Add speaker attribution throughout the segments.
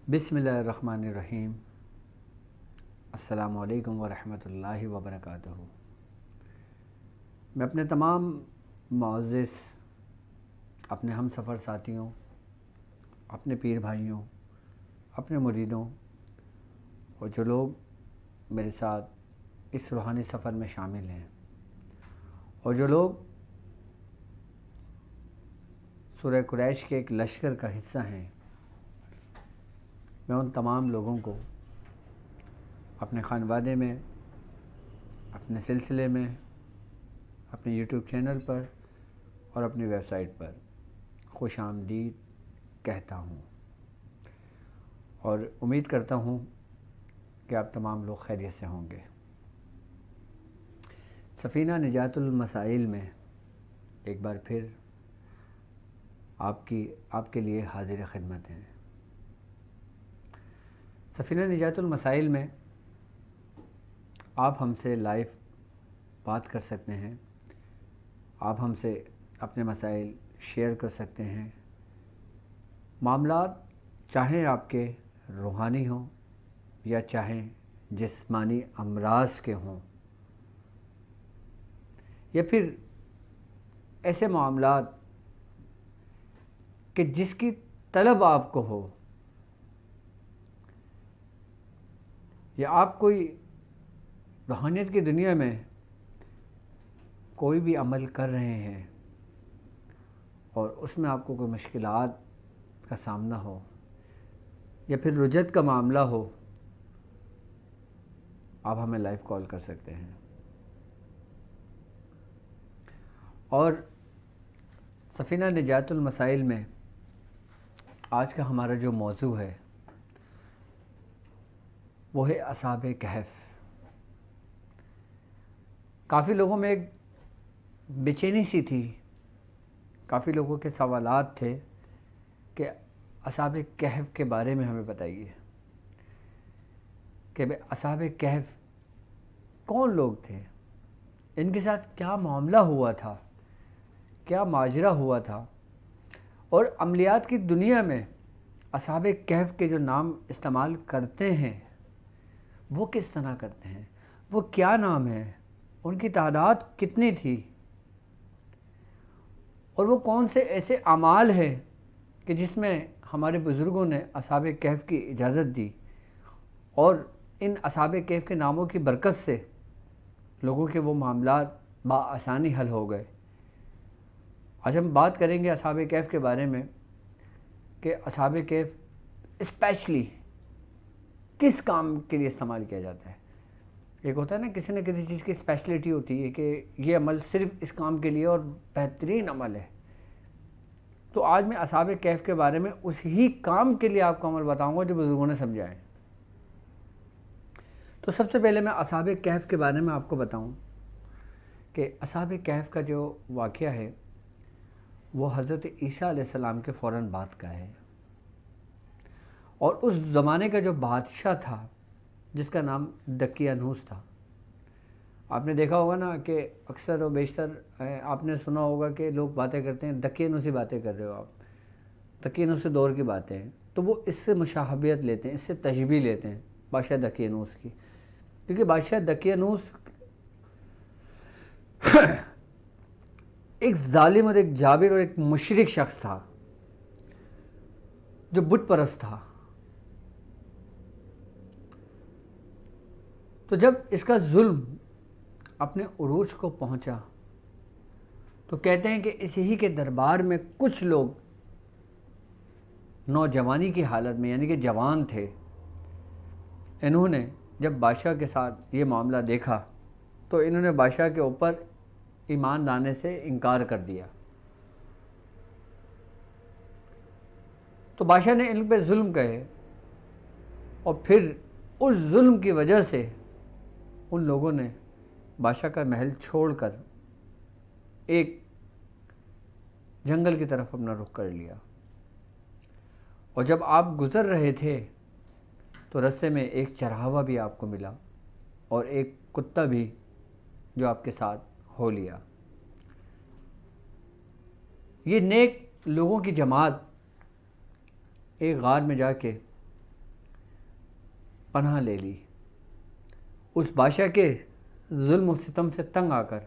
Speaker 1: بسم اللہ الرحمن الرحیم۔ السلام علیکم ورحمۃ اللہ وبرکاتہ۔ میں اپنے تمام معزز اپنے ہم سفر ساتھیوں، اپنے پیر بھائیوں، اپنے مریدوں اور جو لوگ میرے ساتھ اس روحانی سفر میں شامل ہیں اور جو لوگ سورہ قریش کے ایک لشکر کا حصہ ہیں، میں ان تمام لوگوں کو اپنے خانوادے میں، اپنے سلسلے میں، اپنے یوٹیوب چینل پر اور اپنی ویب سائٹ پر خوش آمدید کہتا ہوں اور امید کرتا ہوں کہ آپ تمام لوگ خیریت سے ہوں گے۔ سفینہ نجات المسائل میں ایک بار پھر آپ کے لیے حاضر خدمت ہیں۔ سفینہ نجات المسائل میں آپ ہم سے لائیو بات کر سکتے ہیں، آپ ہم سے اپنے مسائل شیئر کر سکتے ہیں۔ معاملات چاہیں آپ کے روحانی ہوں یا چاہیں جسمانی امراض کے ہوں، یا پھر ایسے معاملات کہ جس کی طلب آپ کو ہو، یا آپ کوئی روحانیت کی دنیا میں کوئی بھی عمل کر رہے ہیں اور اس میں آپ کو کوئی مشکلات کا سامنا ہو یا پھر رجعت کا معاملہ ہو، آپ ہمیں لائیو کال کر سکتے ہیں۔ اور سفینہ نجات المسائل میں آج کا ہمارا جو موضوع ہے وہ ہے اصحاب کہف۔ کافی لوگوں میں ایک بے چینی سی تھی، کافی لوگوں کے سوالات تھے کہ اصحاب کہف کے بارے میں ہمیں بتائیے کہ اصحاب کہف کون لوگ تھے، ان کے ساتھ کیا معاملہ ہوا تھا، کیا ماجرا ہوا تھا، اور عملیات کی دنیا میں اصحاب کہف کے جو نام استعمال کرتے ہیں وہ کس طرح کرتے ہیں، وہ کیا نام ہے، ان کی تعداد کتنی تھی، اور وہ کون سے ایسے اعمال ہیں کہ جس میں ہمارے بزرگوں نے اصحاب کہف کی اجازت دی اور ان اصحاب کہف کے ناموں کی برکت سے لوگوں کے وہ معاملات بآسانی حل ہو گئے۔ آج ہم بات کریں گے اصحاب کہف کے بارے میں کہ اصحاب کہف اسپیشلی کس کام کے لیے استعمال کیا جاتا ہے۔ ایک ہوتا ہے نا، کسی نہ کسی چیز کی اسپیشلٹی ہوتی ہے کہ یہ عمل صرف اس کام کے لیے اور بہترین عمل ہے۔ تو آج میں اصحاب کہف کے بارے میں اسی کام کے لیے آپ کو عمل بتاؤں گا جو بزرگوں نے سمجھا ہے۔ تو سب سے پہلے میں اصحاب کہف کے بارے میں آپ کو بتاؤں کہ اصحاب کہف کا جو واقعہ ہے وہ حضرت عیسیٰ علیہ السلام کے فوراً بعد کا ہے، اور اس زمانے کا جو بادشاہ تھا جس کا نام دقیانوس تھا۔ آپ نے دیکھا ہوگا نا کہ اکثر و بیشتر آپ نے سنا ہوگا کہ لوگ باتیں کرتے ہیں دقیانوسی باتیں کر رہے ہو آپ، دقیانوسی دور کی باتیں ہیں، تو وہ اس سے مشابہت لیتے ہیں، اس سے تشبیہ لیتے ہیں بادشاہ دقیانوس کی، کیونکہ بادشاہ دقیانوس ایک ظالم اور ایک جابر اور ایک مشرک شخص تھا جو بت پرست تھا۔ تو جب اس کا ظلم اپنے عروج کو پہنچا تو کہتے ہیں کہ اسی کے دربار میں کچھ لوگ نوجوانی کی حالت میں، یعنی کہ جوان تھے، انہوں نے جب بادشاہ کے ساتھ یہ معاملہ دیکھا تو انہوں نے بادشاہ کے اوپر ایمان لانے سے انکار کر دیا۔ تو بادشاہ نے ان پہ ظلم کہے اور پھر اس ظلم کی وجہ سے ان لوگوں نے بادشاہ کا محل چھوڑ کر ایک جنگل کی طرف اپنا رخ کر لیا، اور جب آپ گزر رہے تھے تو رستے میں ایک چرواہا بھی آپ کو ملا اور ایک کتا بھی جو آپ کے ساتھ ہو لیا۔ یہ نیک لوگوں کی جماعت ایک غار میں جا کے پناہ لے لی اس بادشاہ کے ظلم و ستم سے تنگ آ کر،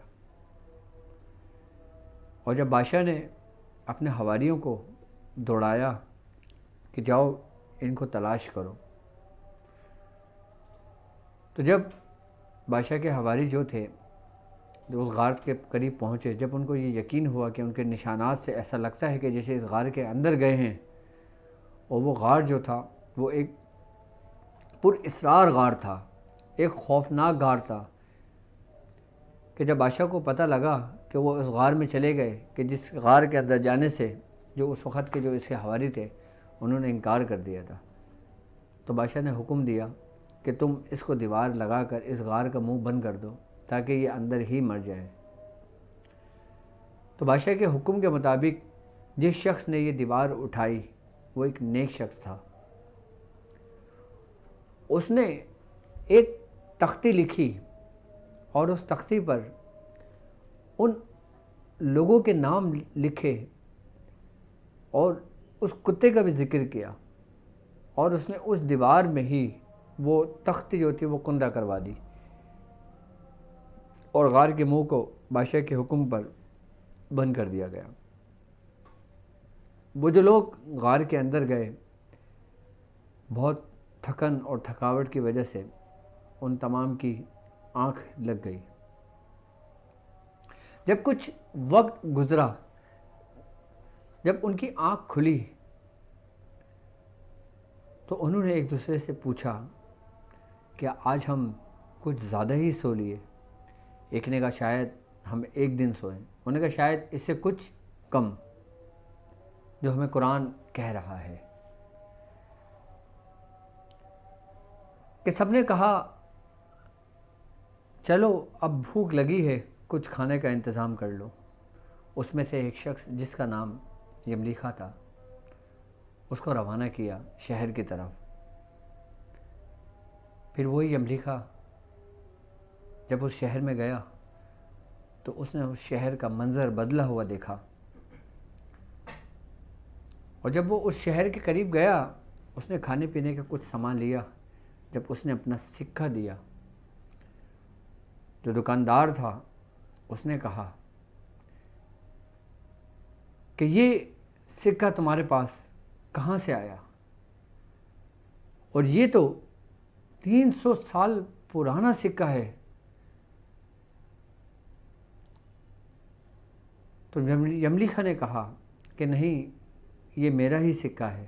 Speaker 1: اور جب بادشاہ نے اپنے حواریوں کو دوڑایا کہ جاؤ ان کو تلاش کرو، تو جب بادشاہ کے حواری جو تھے جو اس غار کے قریب پہنچے، جب ان کو یہ یقین ہوا کہ ان کے نشانات سے ایسا لگتا ہے کہ جیسے اس غار کے اندر گئے ہیں، اور وہ غار جو تھا وہ ایک پر اسرار غار تھا، ایک خوفناک غار تھا، کہ جب بادشاہ کو پتہ لگا کہ وہ اس غار میں چلے گئے، کہ جس غار کے اندر جانے سے جو اس وقت کے جو اس کے حواری تھے انہوں نے انکار کر دیا تھا، تو بادشاہ نے حکم دیا کہ تم اس کو دیوار لگا کر اس غار کا منہ بند کر دو تاکہ یہ اندر ہی مر جائے۔ تو بادشاہ کے حکم کے مطابق جس شخص نے یہ دیوار اٹھائی وہ ایک نیک شخص تھا۔ اس نے ایک تختی لکھی اور اس تختی پر ان لوگوں کے نام لکھے اور اس کتے کا بھی ذکر کیا، اور اس نے اس دیوار میں ہی وہ تختی جو تھی وہ کندہ کروا دی، اور غار کے منہ کو بادشاہ کے حکم پر بند کر دیا گیا۔ وہ جو لوگ غار کے اندر گئے، بہت تھکن اور تھکاوٹ کی وجہ سے ان تمام کی آنکھ لگ گئی۔ جب کچھ وقت گزرا، جب ان کی آنکھ کھلی تو انہوں نے ایک دوسرے سے پوچھا کہ آج ہم کچھ زیادہ ہی سو لیے۔ ایک نے کہا شاید ہم ایک دن سوئیں، انہوں نے کہا شاید اس سے کچھ کم، جو ہمیں قرآن کہہ رہا ہے۔ کہ سب نے کہا چلو اب بھوک لگی ہے، کچھ کھانے کا انتظام کر لو۔ اس میں سے ایک شخص جس کا نام یملیخا تھا، اس کو روانہ کیا شہر کی طرف۔ پھر وہی یملیخا جب اس شہر میں گیا تو اس نے اس شہر کا منظر بدلا ہوا دیکھا، اور جب وہ اس شہر کے قریب گیا اس نے کھانے پینے کا کچھ سامان لیا۔ جب اس نے اپنا سکہ دیا، جو دکاندار تھا اس نے کہا کہ یہ سکہ تمہارے پاس کہاں سے آیا؟ اور یہ تو 300 سال پرانا سکہ ہے۔ تو یملیخا نے کہا کہ نہیں، یہ میرا ہی سکہ ہے۔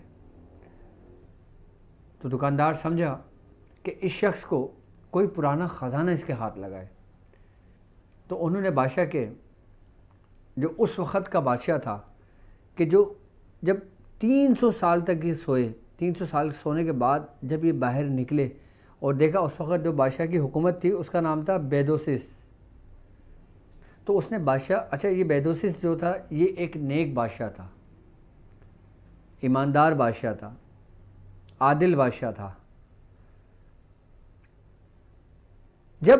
Speaker 1: تو دکاندار سمجھا کہ اس شخص کو کوئی پرانا خزانہ اس کے ہاتھ لگا ہے، تو انہوں نے بادشاہ کے جو اس وقت کا بادشاہ تھا، کہ جو جب 300 سال تک یہ سوئے، 300 سال سونے کے بعد جب یہ باہر نکلے اور دیکھا، اس وقت جو بادشاہ کی حکومت تھی اس کا نام تھا بیدوسس۔ تو اس نے بادشاہ، اچھا یہ بیدوسس جو تھا یہ ایک نیک بادشاہ تھا، ایماندار بادشاہ تھا، عادل بادشاہ تھا۔ جب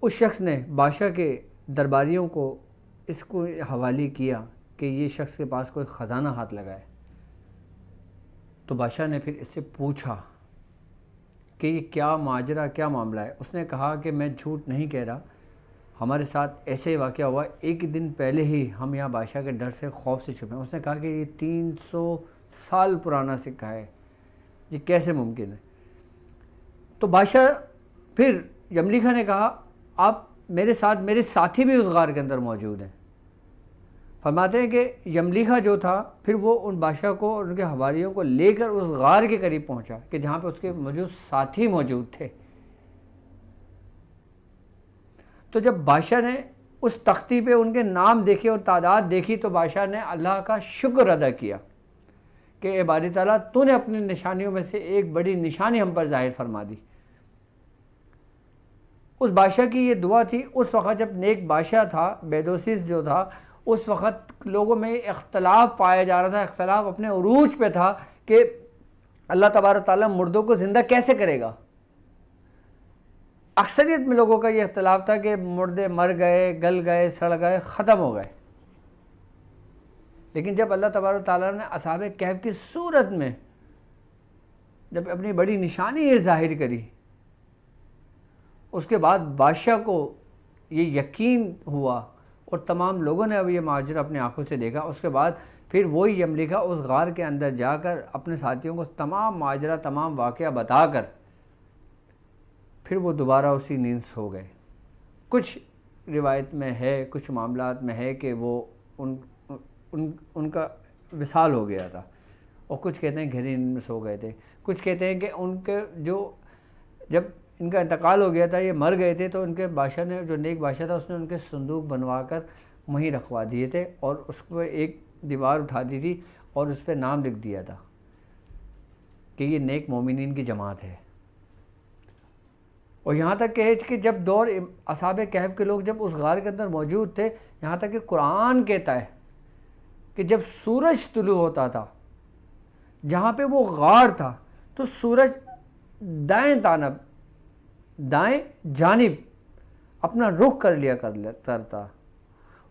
Speaker 1: اس شخص نے بادشاہ کے درباریوں کو اس کو حوالے کیا کہ یہ شخص کے پاس کوئی خزانہ ہاتھ لگا ہے، تو بادشاہ نے پھر اس سے پوچھا کہ یہ کیا ماجرا، کیا معاملہ ہے؟ اس نے کہا کہ میں جھوٹ نہیں کہہ رہا، ہمارے ساتھ ایسے واقعہ ہوا، ایک دن پہلے ہی ہم یہاں بادشاہ کے ڈر سے، خوف سے چھپے ہیں۔ اس نے کہا کہ یہ 300 سال پرانا سکہ ہے، یہ کیسے ممکن ہے؟ تو بادشاہ پھر یملیخا نے کہا آپ میرے ساتھ، میرے ساتھی بھی اس غار کے اندر موجود ہیں۔ فرماتے ہیں کہ یملیخا جو تھا پھر وہ ان بادشاہ کو اور ان کے حواریوں کو لے کر اس غار کے قریب پہنچا کہ جہاں پہ اس کے ساتھی موجود تھے۔ تو جب بادشاہ نے اس تختی پہ ان کے نام دیکھے اور تعداد دیکھی تو بادشاہ نے اللہ کا شکر ادا کیا کہ اے باری تعالیٰ تو نے اپنی نشانیوں میں سے ایک بڑی نشانی ہم پر ظاہر فرما دی۔ اس بادشاہ کی یہ دعا تھی۔ اس وقت جب نیک بادشاہ تھا، بیدوسس جو تھا، اس وقت لوگوں میں اختلاف پایا جا رہا تھا، اختلاف اپنے عروج پہ تھا کہ اللہ تبارک تعالیٰ مردوں کو زندہ کیسے کرے گا۔ اکثریت میں لوگوں کا یہ اختلاف تھا کہ مردے مر گئے، گل گئے، سڑ گئے، ختم ہو گئے۔ لیکن جب اللہ تبارک تعالیٰ نے اصحاب کہف کی صورت میں جب اپنی بڑی نشانی یہ ظاہر کری، اس کے بعد بادشاہ کو یہ یقین ہوا اور تمام لوگوں نے اب یہ ماجرا اپنی آنکھوں سے دیکھا، اس کے بعد پھر وہی یملیکا اس غار کے اندر جا کر اپنے ساتھیوں کو تمام ماجرا، تمام واقعہ بتا کر پھر وہ دوبارہ اسی نیند سو گئے۔ کچھ روایت میں ہے، کچھ معاملات میں ہے کہ وہ ان کا وصال ہو گیا تھا، اور کچھ کہتے ہیں گہری نیند میں سو گئے تھے، کچھ کہتے ہیں کہ ان کے جب ان کا انتقال ہو گیا تھا، یہ مر گئے تھے، تو ان کے بادشاہ نے، جو نیک بادشاہ تھا، اس نے ان کے صندوق بنوا کر وہیں رکھوا دیے تھے، اور اس کو ایک دیوار اٹھا دی تھی اور اس پہ نام لکھ دیا تھا کہ یہ نیک مومنین کی جماعت ہے۔ اور یہاں تک کہ جب دور اصحاب کہف کے لوگ جب اس غار کے اندر موجود تھے، یہاں تک کہ قرآن کہتا ہے کہ جب سورج طلوع ہوتا تھا جہاں پہ وہ غار تھا، تو سورج دائیں جانب اپنا رخ کر لیا کرتا،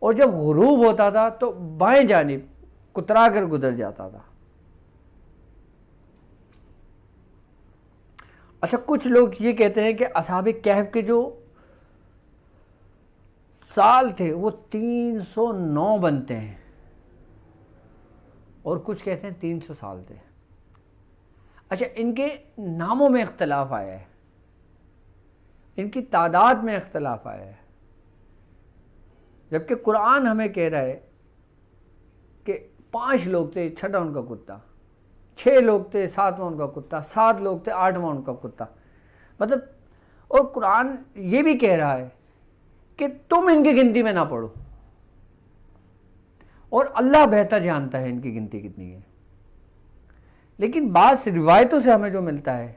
Speaker 1: اور جب غروب ہوتا تھا تو بائیں جانب کترا کر گزر جاتا تھا۔ اچھا، کچھ لوگ یہ کہتے ہیں کہ اصحاب کہف کے جو سال تھے وہ 309 بنتے ہیں، اور کچھ کہتے ہیں 300 سال تھے۔ اچھا، ان کے ناموں میں اختلاف آیا ہے، ان کی تعداد میں اختلاف آیا ہے، جبکہ قرآن ہمیں کہہ رہا ہے کہ 5 لوگ تھے، 6واں ان کا کتا، 6 لوگ تھے، 7واں ان کا کتا، 7 لوگ تھے، 8واں ان کا کتا، مطلب، اور قرآن یہ بھی کہہ رہا ہے کہ تم ان کی گنتی میں نہ پڑو، اور اللہ بہتر جانتا ہے ان کی گنتی کتنی ہے۔ لیکن بعض روایتوں سے ہمیں جو ملتا ہے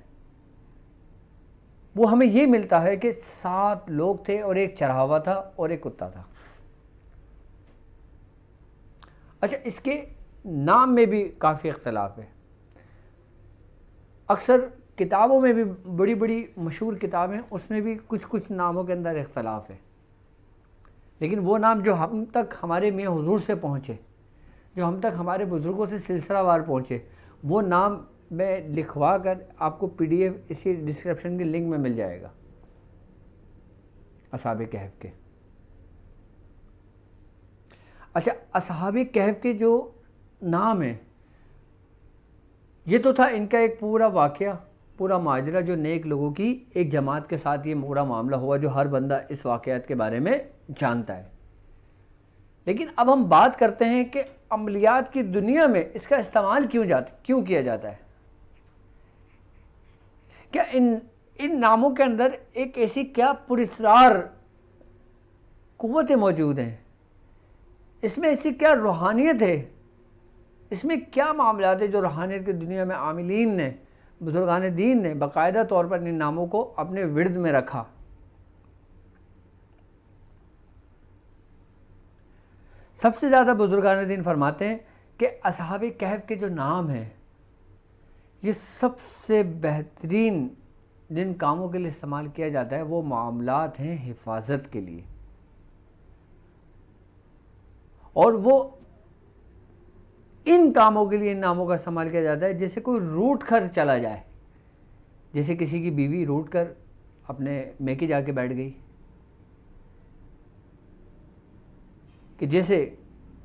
Speaker 1: وہ ہمیں یہ ملتا ہے کہ 7 لوگ تھے، اور ایک چرواہا تھا اور ایک کتا تھا۔ اچھا، اس کے نام میں بھی کافی اختلاف ہے، اکثر کتابوں میں بھی، بڑی بڑی مشہور کتابیں، اس میں بھی کچھ ناموں کے اندر اختلاف ہے، لیکن وہ نام جو ہم تک ہمارے میاں حضور سے پہنچے، جو ہم تک ہمارے بزرگوں سے سلسلہ وار پہنچے، وہ نام میں لکھوا کر آپ کو PDF اسی ڈسکرپشن کی لنک میں مل جائے گا اصحاب کہف کے۔ اچھا، اصحاب کہف کے جو نام ہیں، یہ تو تھا ان کا ایک پورا واقعہ، پورا ماجرا، جو نیک لوگوں کی ایک جماعت کے ساتھ یہ پورا معاملہ ہوا، جو ہر بندہ اس واقعات کے بارے میں جانتا ہے۔ لیکن اب ہم بات کرتے ہیں کہ عملیات کی دنیا میں اس کا استعمال کیوں کیا جاتا ہے؟ کیا ان ناموں کے اندر ایک ایسی کیا پراسرار قوتیں موجود ہیں؟ اس میں ایسی کیا روحانیت ہے؟ اس میں کیا معاملات ہیں جو روحانیت کی دنیا میں عاملین نے، بزرگان دین نے باقاعدہ طور پر ان ناموں کو اپنے ورد میں رکھا؟ سب سے زیادہ بزرگان دین فرماتے ہیں کہ اصحاب کہف کے جو نام ہیں، یہ سب سے بہترین جن کاموں کے لیے استعمال کیا جاتا ہے وہ معاملات ہیں حفاظت کے لیے، اور وہ ان کاموں کے لیے ان ناموں کا استعمال کیا جاتا ہے جیسے کوئی روٹ کر چلا جائے، جیسے کسی کی بیوی روٹ کر اپنے میکے جا کے بیٹھ گئی، کہ جیسے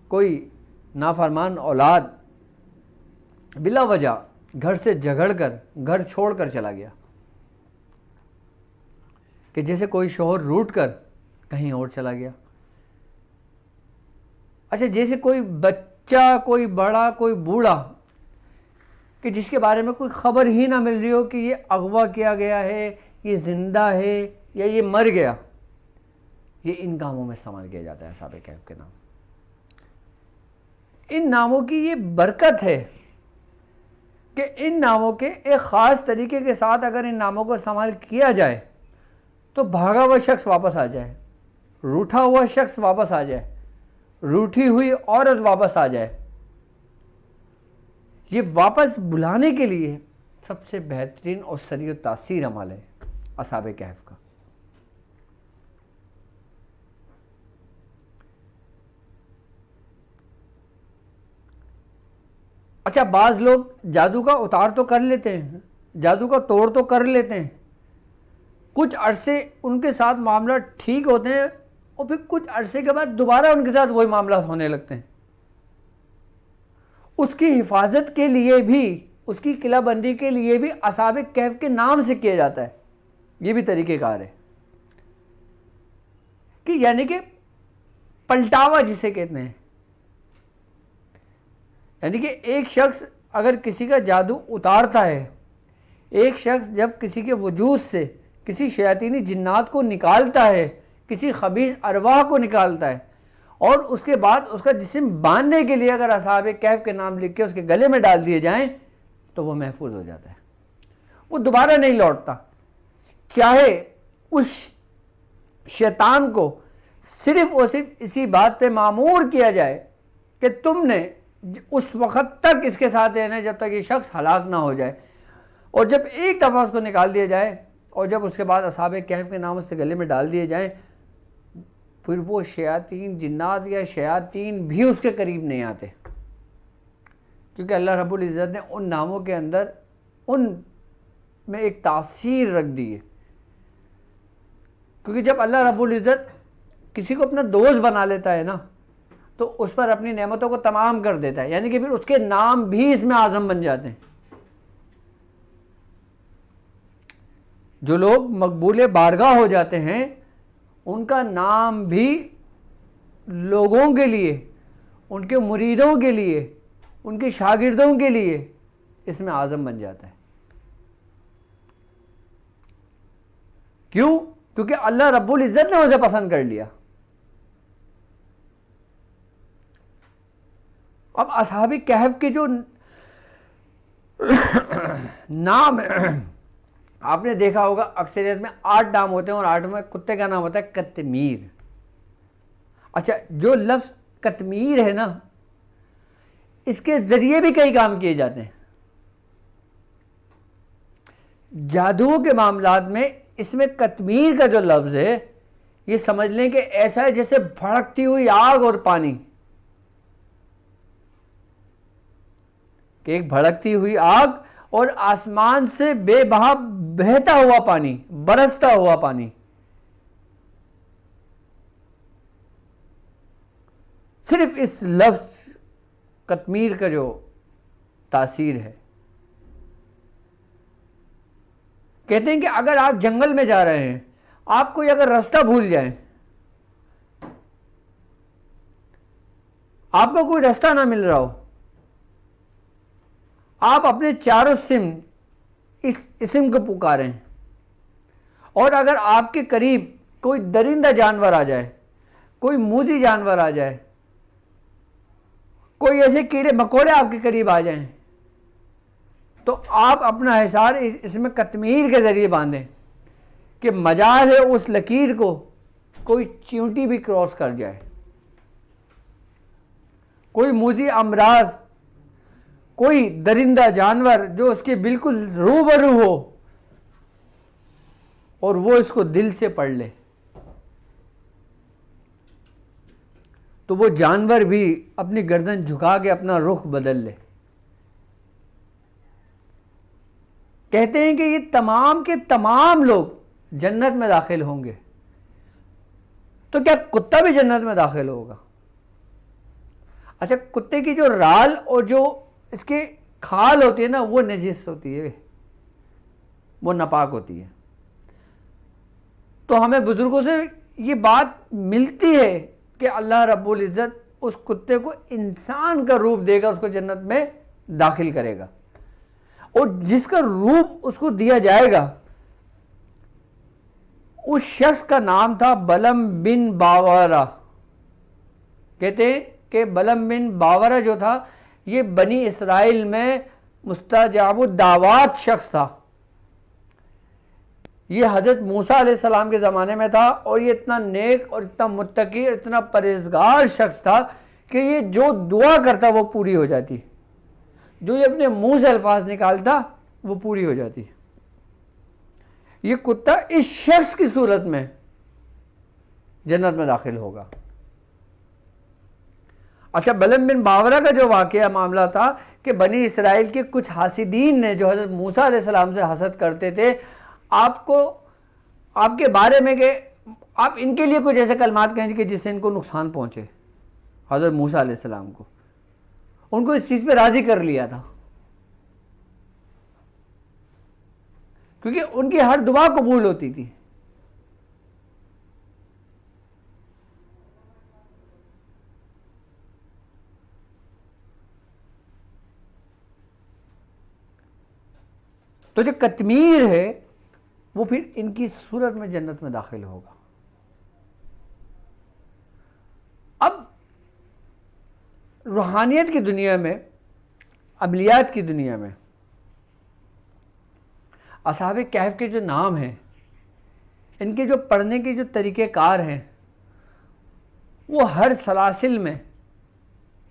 Speaker 1: کوئی نافرمان اولاد بلا وجہ گھر سے جھگڑ کر گھر چھوڑ کر چلا گیا، کہ جیسے کوئی شوہر روٹ کر کہیں اور چلا گیا۔ اچھا، جیسے کوئی بچہ، کوئی بڑا، کوئی بوڑھا، کہ جس کے بارے میں کوئی خبر ہی نہ مل رہی ہو کہ یہ اغوا کیا گیا ہے، یہ زندہ ہے یا یہ مر گیا، یہ ان کاموں میں استعمال کیا جاتا ہے اصحاب کہف کے نام۔ ان ناموں کی یہ برکت ہے کہ ان ناموں کے ایک خاص طریقے کے ساتھ اگر ان ناموں کو استعمال کیا جائے تو بھاگا ہوا شخص واپس آ جائے، روٹھا ہوا شخص واپس آ جائے، روٹھی ہوئی عورت واپس آ جائے۔ یہ واپس بلانے کے لیے سب سے بہترین اور سریع تاثیر عمل ہے اصحاب کہف کا۔ اچھا، بعض لوگ جادو کا اتار تو کر لیتے ہیں، جادو کا توڑ تو کر لیتے ہیں، کچھ عرصے ان کے ساتھ معاملہ ٹھیک ہوتے ہیں اور پھر کچھ عرصے کے بعد دوبارہ ان کے ساتھ وہی معاملات ہونے لگتے ہیں۔ اس کی حفاظت کے لیے بھی، اس کی قلعہ بندی کے لیے بھی اصحاب کہف کے نام سے کیا جاتا ہے۔ یہ بھی طریقہ کار ہے کہ یعنی کہ پلٹاوا جسے کہتے ہیں، یعنی کہ ایک شخص اگر کسی کا جادو اتارتا ہے، ایک شخص جب کسی کے وجود سے کسی شیاطینی جنات کو نکالتا ہے، کسی خبیث ارواح کو نکالتا ہے، اور اس کے بعد اس کا جسم باندھنے کے لیے اگر اصحاب کہف کے نام لکھ کے اس کے گلے میں ڈال دیے جائیں تو وہ محفوظ ہو جاتا ہے، وہ دوبارہ نہیں لوٹتا۔ چاہے اس شیطان کو صرف اور صرف اسی بات پہ مامور کیا جائے کہ تم نے اس وقت تک اس کے ساتھ رہنا ہے جب تک یہ شخص ہلاک نہ ہو جائے، اور جب ایک دفعہ اس کو نکال دیا جائے اور جب اس کے بعد اصحاب کہف کے نام اس سے گلے میں ڈال دیے جائیں، پھر وہ شیاطین جنات یا شیاطین بھی اس کے قریب نہیں آتے، کیونکہ اللہ رب العزت نے ان ناموں کے اندر ان میں ایک تاثیر رکھ دی ہے۔ کیونکہ جب اللہ رب العزت کسی کو اپنا دوست بنا لیتا ہے نا تو اس پر اپنی نعمتوں کو تمام کر دیتا ہے، یعنی کہ پھر اس کے نام بھی اس میں اعظم بن جاتے ہیں۔ جو لوگ مقبول بارگاہ ہو جاتے ہیں ان کا نام بھی لوگوں کے لیے، ان کے مریدوں کے لیے، ان کے شاگردوں کے لیے اس میں اعظم بن جاتا ہے۔ کیوں؟ کیونکہ اللہ رب العزت نے اسے پسند کر لیا۔ اب اصحاب کہف کے جو نام آپ نے دیکھا ہوگا اکثریت میں 8 نام ہوتے ہیں، اور 8 میں کتے کا نام ہوتا ہے قطمیر۔ اچھا، جو لفظ قطمیر ہے نا اس کے ذریعے بھی کئی کام کیے جاتے ہیں۔ جادو کے معاملات میں اس میں قطمیر کا جو لفظ ہے یہ سمجھ لیں کہ ایسا ہے جیسے بھڑکتی ہوئی آگ اور پانی، کہ ایک بھڑکتی ہوئی آگ اور آسمان سے بے بہا بہتا ہوا پانی، برستا ہوا پانی۔ صرف اس لفظ قطمیر کا جو تاثیر ہے، کہتے ہیں کہ اگر آپ جنگل میں جا رہے ہیں، آپ کوئی اگر راستہ بھول جائیں، آپ کو کوئی راستہ نہ مل رہا ہو، آپ اپنے چاروں سمت اس اسم کو پکاریں، اور اگر آپ کے قریب کوئی درندہ جانور آ جائے، کوئی موذی جانور آ جائے، کوئی ایسے کیڑے مکوڑے آپ کے قریب آ جائیں، تو آپ اپنا حصار اس میں قطمیر کے ذریعے باندھیں کہ مجال ہے اس لکیر کو کوئی چیونٹی بھی کراس کر جائے، کوئی موذی امراض، کوئی درندہ جانور جو اس کے بالکل روبرو ہو اور وہ اس کو دل سے پڑھ لے، تو وہ جانور بھی اپنی گردن جھکا کے اپنا رخ بدل لے۔ کہتے ہیں کہ یہ تمام کے تمام لوگ جنت میں داخل ہوں گے، تو کیا کتا بھی جنت میں داخل ہوگا؟ اچھا، کتے کی جو رال اور جو اس کی کھال ہوتی ہے نا وہ نجس ہوتی ہے، وہ ناپاک ہوتی ہے۔ تو ہمیں بزرگوں سے یہ بات ملتی ہے کہ اللہ رب العزت اس کتے کو انسان کا روپ دے گا، اس کو جنت میں داخل کرے گا، اور جس کا روپ اس کو دیا جائے گا اس شخص کا نام تھا بلم بن باورہ۔ کہتے ہیں کہ بلم بن باورہ جو تھا یہ بنی اسرائیل میں مستجاب الدعوات شخص تھا۔ یہ حضرت موسیٰ علیہ السلام کے زمانے میں تھا، اور یہ اتنا نیک اور اتنا متقی، اتنا پرہیزگار شخص تھا کہ یہ جو دعا کرتا وہ پوری ہو جاتی، جو یہ اپنے منہ سے الفاظ نکالتا وہ پوری ہو جاتی۔ یہ کتا اس شخص کی صورت میں جنت میں داخل ہوگا۔ اچھا، بلعم بن باورہ کا جو واقعہ معاملہ تھا کہ بنی اسرائیل کے کچھ حاسدین نے جو حضرت موسیٰ علیہ السلام سے حسد کرتے تھے، آپ کے بارے میں کہ آپ ان کے لیے کچھ ایسے کلمات کہیں کہ جس سے ان کو نقصان پہنچے، حضرت موسیٰ علیہ السلام کو ان کو اس چیز پہ راضی کر لیا تھا، کیونکہ ان کی ہر دعا قبول ہوتی تھی۔ تو جو قطمیر ہے وہ پھر ان کی صورت میں جنت میں داخل ہوگا۔ اب روحانیت کی دنیا میں، عملیات کی دنیا میں، اصحاب کہف کے جو نام ہیں، ان کے جو پڑھنے کے جو طریقہ کار ہیں، وہ ہر سلاسل میں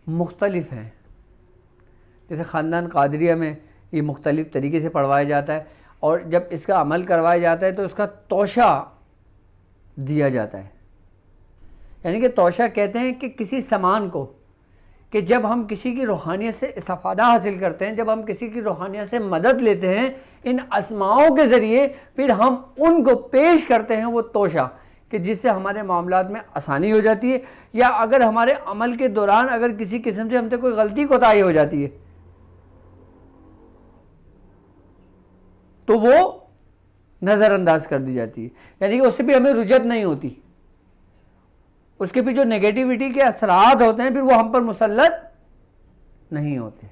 Speaker 1: مختلف ہیں۔ جیسے خاندان قادریہ میں یہ مختلف طریقے سے پڑھوایا جاتا ہے، اور جب اس کا عمل کروایا جاتا ہے تو اس کا توشہ دیا جاتا ہے۔ یعنی کہ توشہ کہتے ہیں کہ کسی سامان کو، کہ جب ہم کسی کی روحانیت سے استفادہ حاصل کرتے ہیں، جب ہم کسی کی روحانیت سے مدد لیتے ہیں ان اسماؤں کے ذریعے، پھر ہم ان کو پیش کرتے ہیں وہ توشہ، کہ جس سے ہمارے معاملات میں آسانی ہو جاتی ہے، یا اگر ہمارے عمل کے دوران اگر کسی قسم سے ہم سے کوئی غلطی کوتاہی ہو جاتی ہے تو وہ نظر انداز کر دی جاتی ہے، یعنی کہ اس سے بھی ہمیں رجعت نہیں ہوتی، اس کے بھی جو نیگیٹیوٹی کے اثرات ہوتے ہیں پھر وہ ہم پر مسلط نہیں ہوتے،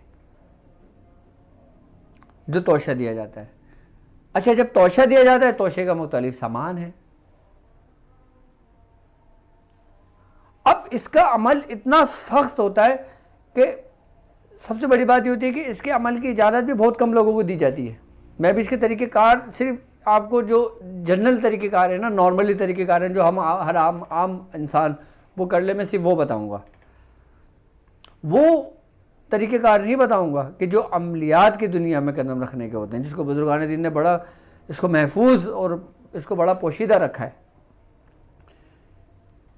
Speaker 1: جو توشہ دیا جاتا ہے۔ اچھا، جب توشہ دیا جاتا ہے، توشے کا مختلف سامان ہے۔ اب اس کا عمل اتنا سخت ہوتا ہے کہ سب سے بڑی بات یہ ہوتی ہے کہ اس کے عمل کی اجازت بھی بہت کم لوگوں کو دی جاتی ہے۔ میں بھی اس کے طریقہ کار صرف آپ کو جو جنرل طریقہ کار ہے نا، نارملی طریقہ کار ہیں جو ہم ہر عام انسان وہ کر لے، میں صرف وہ بتاؤں گا، وہ طریقہ کار نہیں بتاؤں گا کہ جو عملیات کی دنیا میں قدم رکھنے کے ہوتے ہیں، جس کو بزرگان دین نے بڑا اس کو محفوظ اور اس کو بڑا پوشیدہ رکھا ہے،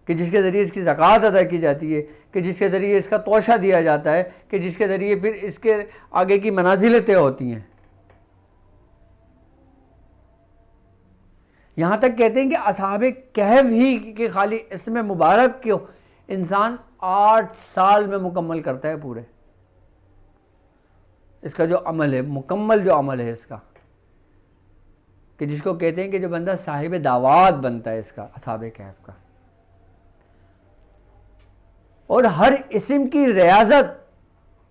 Speaker 1: کہ جس کے ذریعے اس کی زکوٰۃ ادا کی جاتی ہے، کہ جس کے ذریعے اس کا توشہ دیا جاتا ہے، کہ جس کے ذریعے پھر اس کے آگے کی منازلیں طے ہوتی ہیں۔ یہاں تک کہتے ہیں کہ اصحاب کہف ہی کہ خالی اس میں مبارک کیوں انسان 8 سال میں مکمل کرتا ہے پورے، اس کا جو عمل ہے، مکمل جو عمل ہے اس کا، کہ جس کو کہتے ہیں کہ جو بندہ صاحب دعوات بنتا ہے اس کا، اصحاب کہف کا، اور ہر اسم کی ریاضت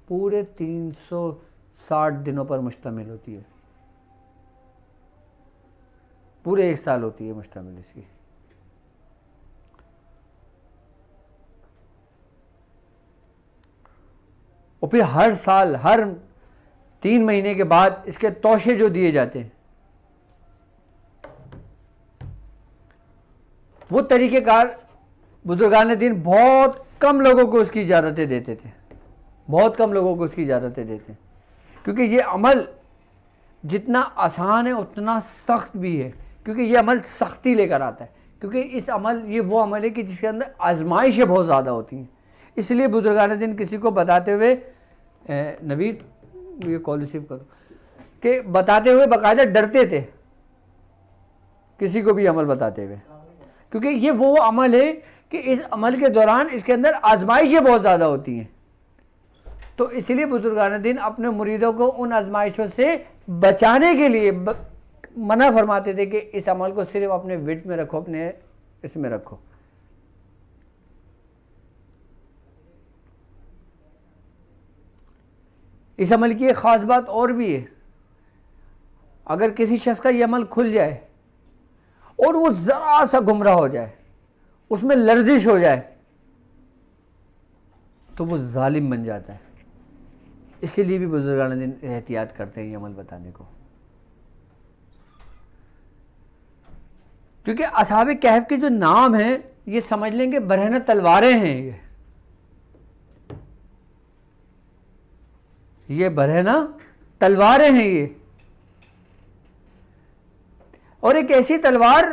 Speaker 1: پورے 360 دنوں پر مشتمل ہوتی ہے، پورے 1 سال ہوتی ہے مشتمل اس کی۔ اور پھر ہر سال، ہر 3 مہینے کے بعد اس کے توشے جو دیے جاتے ہیں، وہ طریقہ کار بزرگان دین بہت کم لوگوں کو اس کی اجازتیں دیتے تھے، بہت کم لوگوں کو اس کی اجازتیں دیتے ہیں، کیونکہ یہ عمل جتنا آسان ہے اتنا سخت بھی ہے، کیونکہ یہ عمل سختی لے کر آتا ہے، کیونکہ یہ وہ عمل ہے کہ جس کے اندر آزمائشیں بہت زیادہ ہوتی ہیں۔ اس لیے بزرگان دین کسی کو بتاتے ہوئے، نوید یہ کال ریسیو کرو، کہ بتاتے ہوئے باقاعدہ ڈرتے تھے کسی کو بھی عمل بتاتے ہوئے، کیونکہ یہ وہ عمل ہے کہ اس عمل کے دوران اس کے اندر آزمائشیں بہت زیادہ ہوتی ہیں، تو اس لیے بزرگان دین اپنے مریدوں کو ان آزمائشوں سے بچانے کے لیے منع فرماتے تھے کہ اس عمل کو صرف اپنے وٹ میں رکھو، اپنے اس میں رکھو۔ اس عمل کی ایک خاص بات اور بھی ہے، اگر کسی شخص کا یہ عمل کھل جائے اور وہ ذرا سا گمراہ ہو جائے، اس میں لرزش ہو جائے، تو وہ ظالم بن جاتا ہے۔ اسی لیے بھی بزرگان دین احتیاط کرتے ہیں یہ عمل بتانے کو، کیونکہ اصحاب کہف کے جو نام ہیں یہ سمجھ لیں کہ برہنہ تلواریں ہیں، یہ برہنہ تلواریں ہیں یہ، اور ایک ایسی تلوار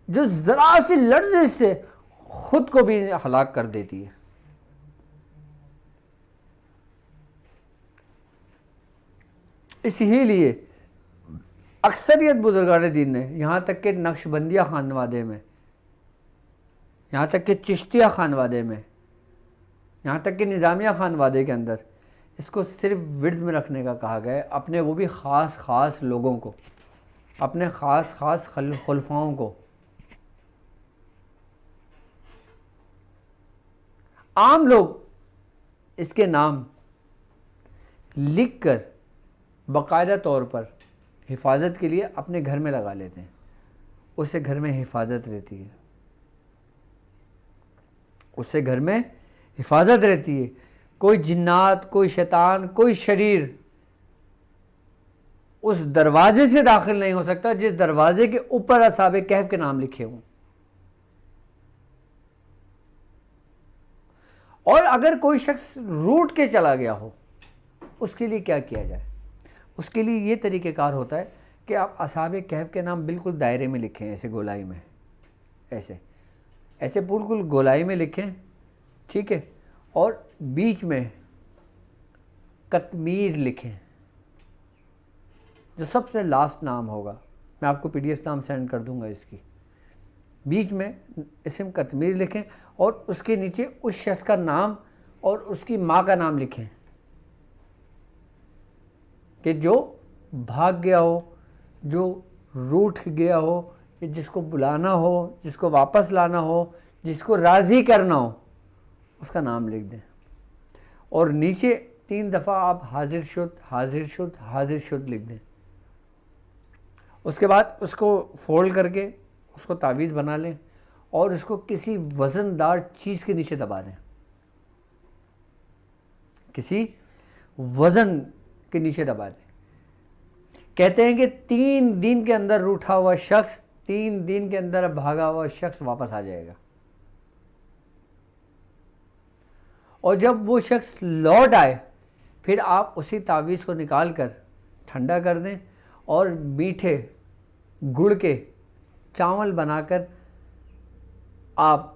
Speaker 1: جو ذرا سی لرزش سے خود کو بھی ہلاک کر دیتی ہے۔ اسی لیے اکثریت بزرگان دین نے، یہاں تک کہ نقش بندیہ خانوادے میں، یہاں تک کہ چشتیہ خانوادے میں، یہاں تک کہ نظامیہ خانوادے کے اندر اس کو صرف ورد میں رکھنے کا کہا گیا ہے، اپنے وہ بھی خاص خاص لوگوں کو، اپنے خاص خاص خلفاؤں کو۔ عام لوگ اس کے نام لکھ کر باقاعدہ طور پر حفاظت کے لیے اپنے گھر میں لگا لیتے ہیں، اس سے گھر میں حفاظت رہتی ہے، اس سے گھر میں حفاظت رہتی ہے، کوئی جنات، کوئی شیطان، کوئی شریر اس دروازے سے داخل نہیں ہو سکتا جس دروازے کے اوپر اصحاب کہف کے نام لکھے ہوں۔ اور اگر کوئی شخص روٹ کے چلا گیا ہو، اس کے لیے کیا کیا جائے؟ اس کے لیے یہ طریقہ کار ہوتا ہے کہ آپ اصحاب کہف کے نام بالکل دائرے میں لکھیں، ایسے گولائی میں، ایسے بالکل گولائی میں لکھیں، ٹھیک ہے، اور بیچ میں قطمیر لکھیں، جو سب سے لاسٹ نام ہوگا، میں آپ کو پی ڈی ایف نام سینڈ کر دوں گا اس کی، بیچ میں اسم قطمیر لکھیں اور اس کے نیچے اس شخص کا نام اور اس کی ماں کا نام لکھیں کہ جو بھاگ گیا ہو، جو روٹھ گیا ہو، جس کو بلانا ہو، جس کو واپس لانا ہو، جس کو راضی کرنا ہو، اس کا نام لکھ دیں، اور نیچے 3 دفعہ آپ حاضر شد حاضر شد حاضر شد لکھ دیں۔ اس کے بعد اس کو فولڈ کر کے اس کو تعویذ بنا لیں اور اس کو کسی وزن دار چیز کے نیچے دبا دیں، کسی وزن کے نیچے دبا دیں۔ کہتے ہیں کہ 3 دن کے اندر روٹھا ہوا شخص، 3 دن کے اندر بھاگا ہوا شخص واپس آ جائے گا، اور جب وہ شخص لوٹ آئے پھر آپ اسی تعویذ کو نکال کر ٹھنڈا کر دیں اور میٹھے گڑ کے چاول بنا کر آپ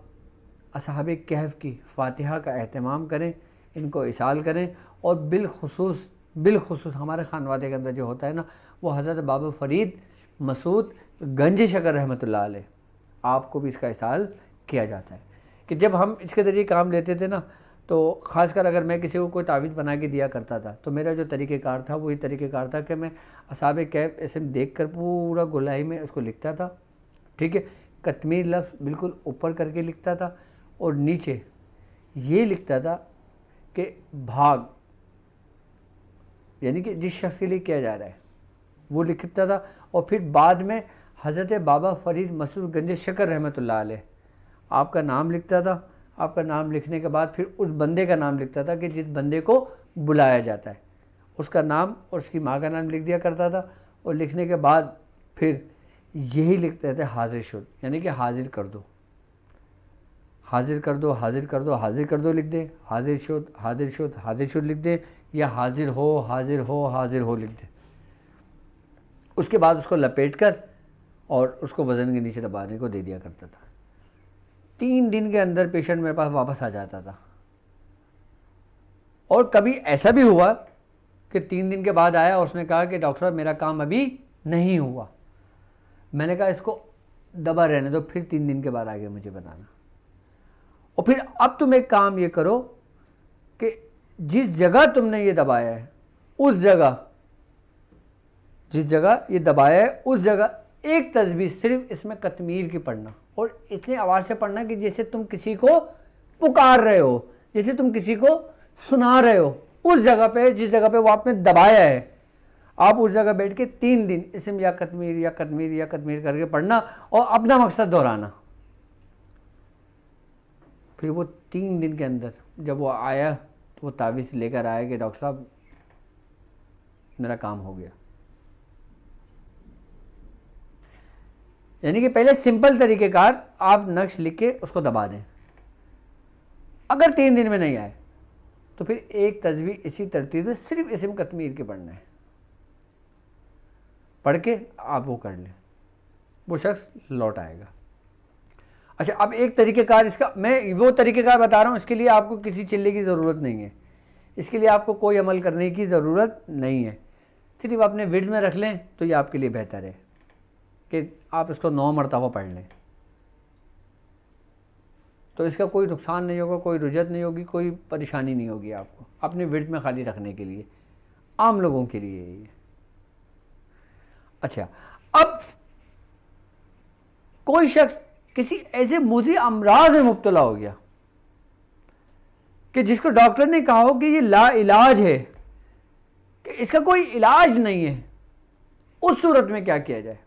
Speaker 1: اصحاب کہف کی فاتحہ کا اہتمام کریں، ان کو اصال کریں، اور بالخصوص ہمارے خانوادے کے اندر جو ہوتا ہے نا، وہ حضرت بابا فرید مسعود گنج شکر رحمۃ اللہ علیہ، آپ کو بھی اس کا اصال کیا جاتا ہے کہ جب ہم اس کے ذریعے کام لیتے تھے نا، تو خاص کر اگر میں کسی کو کوئی تعویذ بنا کے دیا کرتا تھا تو میرا جو طریقہ کار تھا وہی طریقہ کار تھا کہ میں اصحاب کہف اسم دیکھ کر پورا گولائی میں اس کو لکھتا تھا، ٹھیک ہے، قطمیر لفظ بالکل اوپر کر کے لکھتا تھا، اور نیچے یہ لکھتا تھا کہ بھاگ، یعنی کہ جس شخص کے لیے کیا جا رہا ہے وہ لکھتا تھا، اور پھر بعد میں حضرت بابا فرید مسعود گنج شکر رحمۃ اللہ علیہ آپ کا نام لکھتا تھا۔ آپ کا نام لکھنے کے بعد پھر اس بندے کا نام لکھتا تھا کہ جس بندے کو بلایا جاتا ہے، اس کا نام اور اس کی ماں کا نام لکھ دیا کرتا تھا، اور لکھنے کے بعد پھر یہی لکھتے تھے حاضر شد، یعنی کہ حاضر کر دو، حاضر کر دو، حاضر کر دو، حاضر کر دو لکھ دیں، حاضر شد حاضر شد حاضر شد لکھ دیں، یا حاضر ہو حاضر ہو حاضر ہو لکھ دیں۔ اس کے بعد اس کو لپیٹ کر اور اس کو وزن کے نیچے دبانے کو دے دیا کرتا تھا۔ 3 دن کے اندر پیشنٹ میرے پاس واپس آ جاتا تھا، اور کبھی ایسا بھی ہوا کہ 3 دن کے بعد آیا اور اس نے کہا کہ ڈاکٹر صاحب میرا کام ابھی نہیں ہوا۔ میں نے کہا اس کو دبا رہنے دو، پھر 3 دن کے بعد آگے مجھے بتانا، اور پھر اب تم ایک کام یہ کرو کہ جس جگہ تم نے یہ دبایا ہے اس جگہ، جس جگہ یہ دبایا ہے اس جگہ ایک تسبیح صرف اس میں قطمیر کی پڑھنا، اور اس لیے آواز سے پڑھنا کہ جیسے تم کسی کو پکار رہے ہو، جیسے تم کسی کو سنا رہے ہو، اس جگہ پہ جس جگہ پہ وہ آپ نے دبایا ہے آپ اس جگہ بیٹھ کے 3 دن اسم یا قطمیر یا قطمیر یا قطمیر کر کے پڑھنا اور اپنا مقصد دہرانا۔ پھر وہ 3 دن کے اندر جب وہ آیا تو وہ تعویذ لے کر آیا کہ ڈاکٹر صاحب میرا کام ہو گیا۔ یعنی کہ پہلے سمپل طریقہ کار آپ نقش لکھ کے اس کو دبا دیں، اگر 3 دن میں نہیں آئے تو پھر ایک تسبیح اسی ترتیب سے صرف اسم قطمیر کے پڑھنا ہے، پڑھ کے آپ وہ کر لیں، وہ شخص لوٹ آئے گا۔ اچھا، اب ایک طریقہ کار اس کا میں وہ طریقہ کار بتا رہا ہوں، اس کے لیے آپ کو کسی چلے کی ضرورت نہیں ہے، اس کے لیے آپ کو کوئی عمل کرنے کی ضرورت نہیں ہے، صرف اپنے ورد میں رکھ لیں تو یہ آپ کے لیے بہتر ہے کہ آپ اس کو 9 مرتبہ پڑھ لیں، تو اس کا کوئی نقصان نہیں ہوگا، کوئی رجت نہیں ہوگی، کوئی پریشانی نہیں ہوگی آپ کو، اپنے ورد میں خالی رکھنے کے لیے، عام لوگوں کے لیے یہ۔ اچھا، اب کوئی شخص کسی ایسے موذی امراض میں مبتلا ہو گیا کہ جس کو ڈاکٹر نے کہا ہو کہ یہ لا علاج ہے، کہ اس کا کوئی علاج نہیں ہے، اس صورت میں کیا کیا جائے؟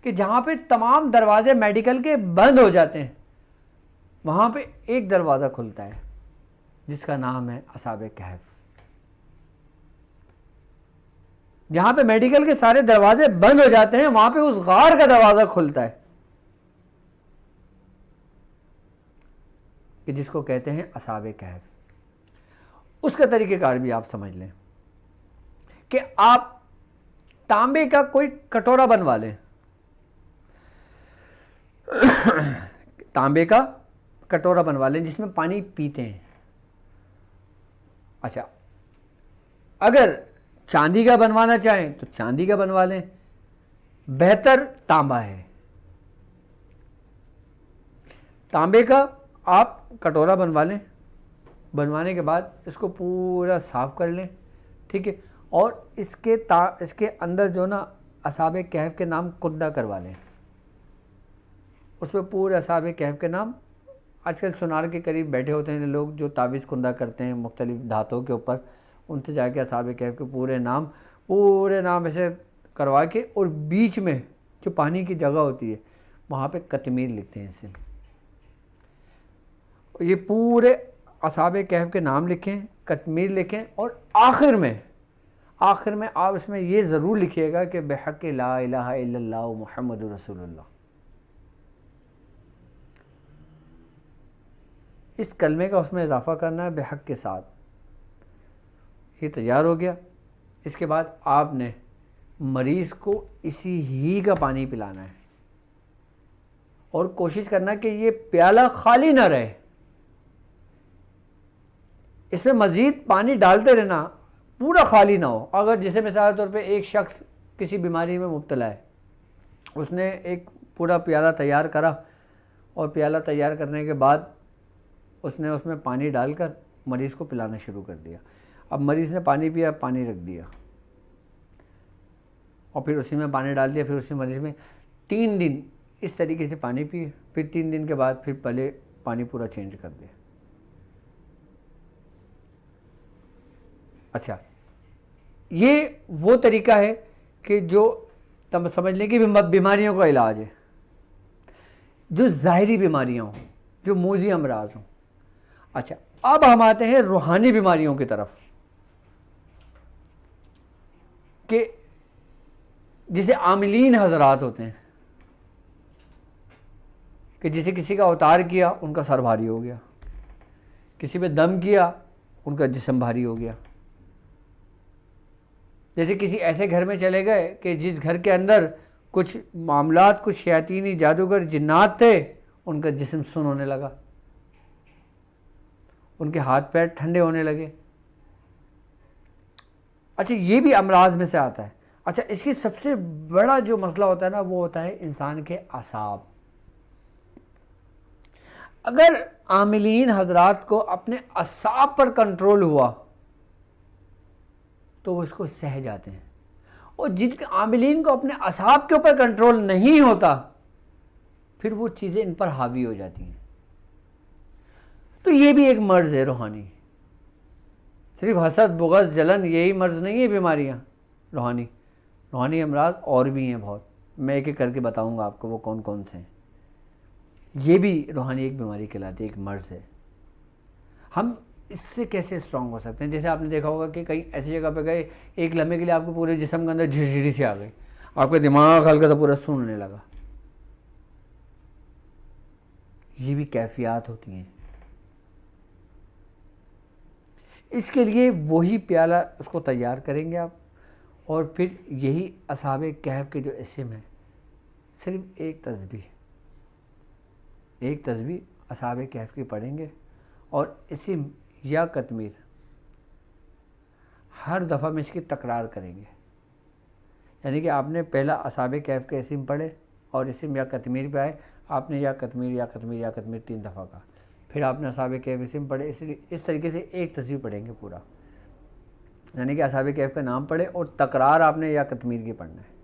Speaker 1: کہ جہاں پہ تمام دروازے میڈیکل کے بند ہو جاتے ہیں، وہاں پہ ایک دروازہ کھلتا ہے جس کا نام ہے اصحاب کہف۔ جہاں پہ میڈیکل کے سارے دروازے بند ہو جاتے ہیں، وہاں پہ اس غار کا دروازہ کھلتا ہے کہ جس کو کہتے ہیں اصحاب کہف۔ اس کا طریقہ کار بھی آپ سمجھ لیں کہ آپ تانبے کا کوئی کٹورا بنوا لیں، تانبے کا کٹورا بنوا لیں جس میں پانی پیتے ہیں۔ اچھا، اگر چاندی کا بنوانا چاہیں تو چاندی کا بنوا لیں، بہتر تانبا ہے۔ تانبے کا آپ کٹورا بنوا لیں، بنوانے کے بعد اس کو پورا صاف کر لیں، ٹھیک ہے، اور اس کے اندر جو نا اصحاب کہف کے نام کندہ کروا لیں، اس میں پورے اصحاب کہف کے نام، آج کل سونار کے قریب بیٹھے ہوتے ہیں لوگ جو تعویذ کندہ کرتے ہیں مختلف دھاتوں کے اوپر، ان سے جا کے اصحاب کہف کے پورے نام ایسے کروا کے، اور بیچ میں جو پانی کی جگہ ہوتی ہے وہاں پہ قطمیر لکھتے ہیں اسے، یہ پورے اصحاب کہف کے نام لکھیں، قطمیر لکھیں، اور آخر میں آپ اس میں یہ ضرور لکھیے گا کہ بحق لا الہ الا اللہ محمد رسول اللہ۔ اس کلمے کا اس میں اضافہ کرنا ہے بحق کے ساتھ۔ یہ تیار ہو گیا، اس کے بعد آپ نے مریض کو اسی ہی کا پانی پلانا ہے، اور کوشش کرنا کہ یہ پیالہ خالی نہ رہے، اس میں مزید پانی ڈالتے رہنا، پورا خالی نہ ہو۔ اگر جیسے مثال کے طور پہ ایک شخص کسی بیماری میں مبتلا ہے، اس نے ایک پورا پیالہ تیار کرا، اور پیالہ تیار کرنے کے بعد اس نے اس میں پانی ڈال کر مریض کو پلانا شروع کر دیا۔ اب مریض نے پانی پیا، پانی رکھ دیا، اور پھر اسی میں پانی ڈال دیا، پھر اسی مریض میں 3 دن اس طریقے سے پانی پیے، پھر 3 دن کے بعد پھر پہلے پانی پورا چینج کر دیا۔ اچھا، یہ وہ طریقہ ہے کہ جو تم سمجھ لیں کہ بیماریوں کا علاج ہے، جو ظاہری بیماریاں ہوں، جو موذی امراض ہوں۔ اچھا، اب ہم آتے ہیں روحانی بیماریوں کی طرف، کہ جسے عاملین حضرات ہوتے ہیں، کہ جسے کسی کا اوتار کیا ان کا سر بھاری ہو گیا، کسی پہ دم کیا ان کا جسم بھاری ہو گیا، جیسے کسی ایسے گھر میں چلے گئے کہ جس گھر کے اندر کچھ معاملات، کچھ شیاطینی جادوگر جنات تھے، ان کا جسم سن ہونے لگا، ان کے ہاتھ پیر ٹھنڈے ہونے لگے۔ اچھا، یہ بھی امراض میں سے آتا ہے۔ اچھا، اس کی سب سے بڑا جو مسئلہ ہوتا ہے نا، وہ ہوتا ہے انسان کے اعصاب۔ اگر عاملین حضرات کو اپنے اعصاب پر کنٹرول ہوا تو وہ اس کو سہ جاتے ہیں، اور جن کے عاملین کو اپنے اعصاب کے اوپر کنٹرول نہیں ہوتا، پھر وہ چیزیں ان پر حاوی ہو جاتی ہیں۔ تو یہ بھی ایک مرض ہے روحانی، صرف حسد، بغض، جلن یہی مرض نہیں ہے بیماریاں روحانی امراض اور بھی ہیں بہت، میں ایک ایک کر کے بتاؤں گا آپ کو وہ کون کون سے ہیں۔ یہ بھی روحانی ایک بیماری کہلاتی ہے، ایک مرض ہے۔ ہم اس سے کیسے اسٹرانگ ہو سکتے ہیں؟ جیسے آپ نے دیکھا ہوگا کہ کئی ایسی جگہ پہ گئے، ایک لمحے کے لیے آپ کو پورے جسم کے اندر جھرجھری سی آ گئی، آپ کا دماغ ہلکا تھا پورا سننے لگا۔ یہ بھی کیفیات ہوتی ہیں۔ اس کے لیے وہی پیالہ اس کو تیار کریں گے آپ، اور پھر یہی اصحاب کہف کے جو اسم ہیں، صرف ایک تسبیح اصحاب کہف کی پڑھیں گے، اور اسم یا قطمیر ہر دفعہ میں اس کی تکرار کریں گے، یعنی کہ آپ نے پہلا اصحاب کہف کے اسم پڑھے اور اسم یا قطمیر پہ آئے، آپ نے یا قطمیر یا قطمیر یا قطمیر 3 دفعہ کہا، پھر آپ نے اصحاب کہف اسم پڑھے، اس طریقے سے ایک تسبیح پڑھیں گے پورا، یعنی کہ اصحاب کہف کا نام پڑھے اور تکرار آپ نے یا قطمیر کی پڑھنا ہے۔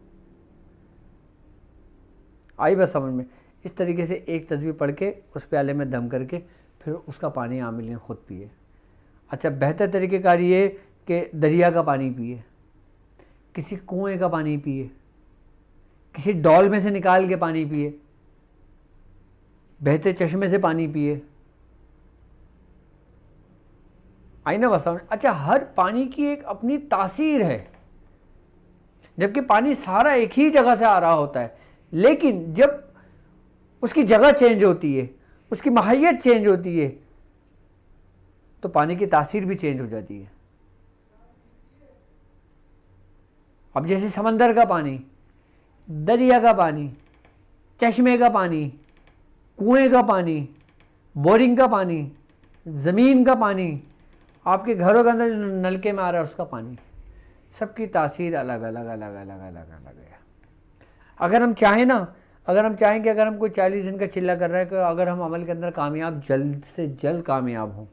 Speaker 1: آئی بس سمجھ میں؟ اس طریقے سے ایک تسبیح پڑھ کے اس پیالے میں دم کر کے پھر اس کا پانی عاملین خود پیے۔ اچھا، بہتر طریقہ کار یہ کہ دریا کا پانی پیے، کسی کنویں کا پانی پیے، کسی ڈول میں سے نکال کے پانی پیے، بہتے چشمے سے پانی پیے۔ آئی نا بس سمجھ؟ اچھا، ہر پانی کی ایک اپنی تاثیر ہے، جبکہ پانی سارا ایک ہی جگہ سے آ رہا ہوتا ہے، لیکن جب اس کی جگہ چینج ہوتی ہے، اس کی ماہیت چینج ہوتی ہے، تو پانی کی تاثیر بھی چینج ہو جاتی ہے۔ اب جیسے سمندر کا پانی، دریا کا پانی، چشمے کا پانی، کنویں کا پانی، بورنگ کا پانی، زمین کا پانی، آپ کے گھروں کے اندر جو نلکے میں آ رہا ہے اس کا پانی، سب کی تاثیر الگ الگ الگ الگ الگ الگ ہے۔ اگر ہم چاہیں کہ اگر ہم کوئی 40 دن کا چلہ کر رہے ہیں کہ اگر ہم عمل کے اندر کامیاب، جلد سے جلد کامیاب ہوں،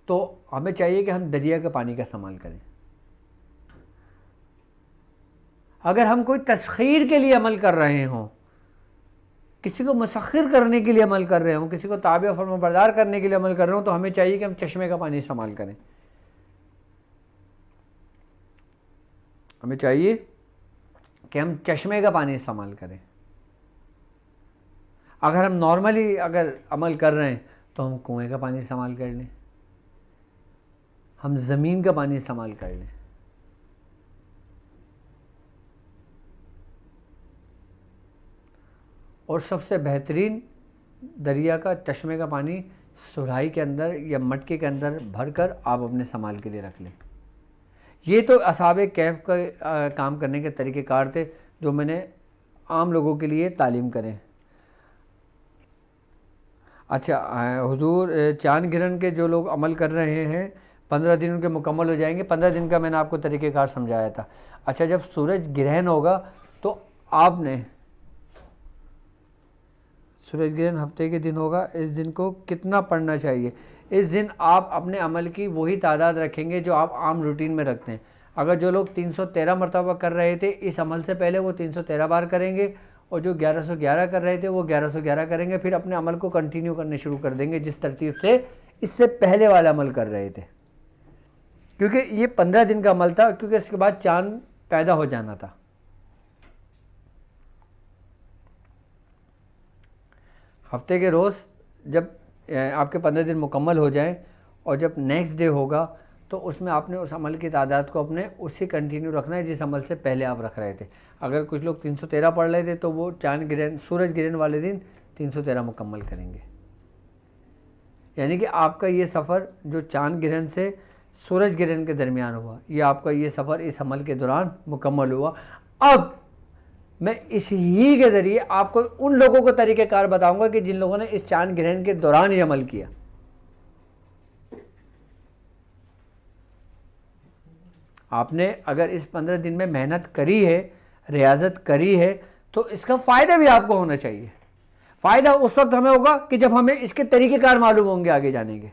Speaker 1: تو ہمیں چاہیے کہ ہم دریا کے پانی کا استعمال کریں۔ اگر ہم کوئی تسخیر کے لیے عمل کر رہے ہوں، کسی کو مسخر کرنے کے لیے عمل کر رہے ہوں، کسی کو تابع و فرما بردار کرنے کے لیے عمل کر رہے ہوں، تو ہمیں چاہیے کہ ہم چشمے کا پانی استعمال کریں۔ ہمیں چاہیے کہ ہم چشمے کا پانی استعمال کریں۔ اگر ہم نارملی عمل کر رہے ہیں تو ہم کنویں کا پانی استعمال کر لیں، ہم زمین کا پانی استعمال کر لیں۔ اور سب سے بہترین دریا کا، چشمے کا پانی سراہی کے اندر یا مٹکے کے اندر بھر کر آپ اپنے استعمال کے لیے رکھ لیں۔ یہ تو اصحاب کہف کا کام کرنے کے طریقہ کار تھے جو میں نے عام لوگوں کے لیے تعلیم کریں۔ اچھا حضور، چاند گرہن کے جو لوگ عمل کر رہے ہیں 15 دن ان کے مکمل ہو جائیں گے۔ 15 دن کا میں نے آپ کو طریقہ کار سمجھایا تھا۔ اچھا، جب سورج گرہن ہوگا تو آپ نے، سورج گرہن ہفتے کے دن ہوگا، اس دن کو کتنا پڑھنا چاہیے؟ اس دن آپ اپنے عمل کی وہی تعداد رکھیں گے جو آپ عام روٹین میں رکھتے ہیں۔ اگر جو لوگ 313 مرتبہ کر رہے تھے اس عمل سے پہلے، وہ 313 بار کریں گے، اور جو 1111 کر رہے تھے وہ 1111 کریں گے، پھر اپنے عمل کو کنٹینیو کرنے شروع کر دیں گے جس ترتیب سے اس سے پہلے والا عمل کر رہے تھے، کیونکہ یہ 15 دن کا عمل تھا، کیونکہ اس کے بعد چاند پیدا ہو جانا تھا۔ ہفتے کے روز جب آپ کے 15 دن مکمل ہو جائیں اور جب نیکسٹ ڈے ہوگا تو اس میں آپ نے اس عمل کی تعداد کو اپنے اسی کنٹینیو رکھنا ہے جس عمل سے پہلے آپ رکھ رہے تھے۔ اگر کچھ لوگ 313 پڑھ رہے تھے تو وہ سورج گرہن والے دن 313 مکمل کریں گے۔ یعنی کہ آپ کا یہ سفر جو چاند گرہن سے سورج گرہن کے درمیان ہوا، یہ آپ کا یہ سفر اس عمل کے دوران مکمل ہوا۔ اب میں اس ہی کے ذریعے آپ کو ان لوگوں کو طریقہ کار بتاؤں گا کہ جن لوگوں نے اس چاند گرہن کے دوران ہی عمل کیا۔ آپ نے اگر اس 15 دن میں محنت کری ہے، ریاضت کری ہے، تو اس کا فائدہ بھی آپ کو ہونا چاہیے۔ فائدہ اس وقت ہمیں ہوگا کہ جب ہمیں اس کے طریقہ کار معلوم ہوں گے آگے جانے کے۔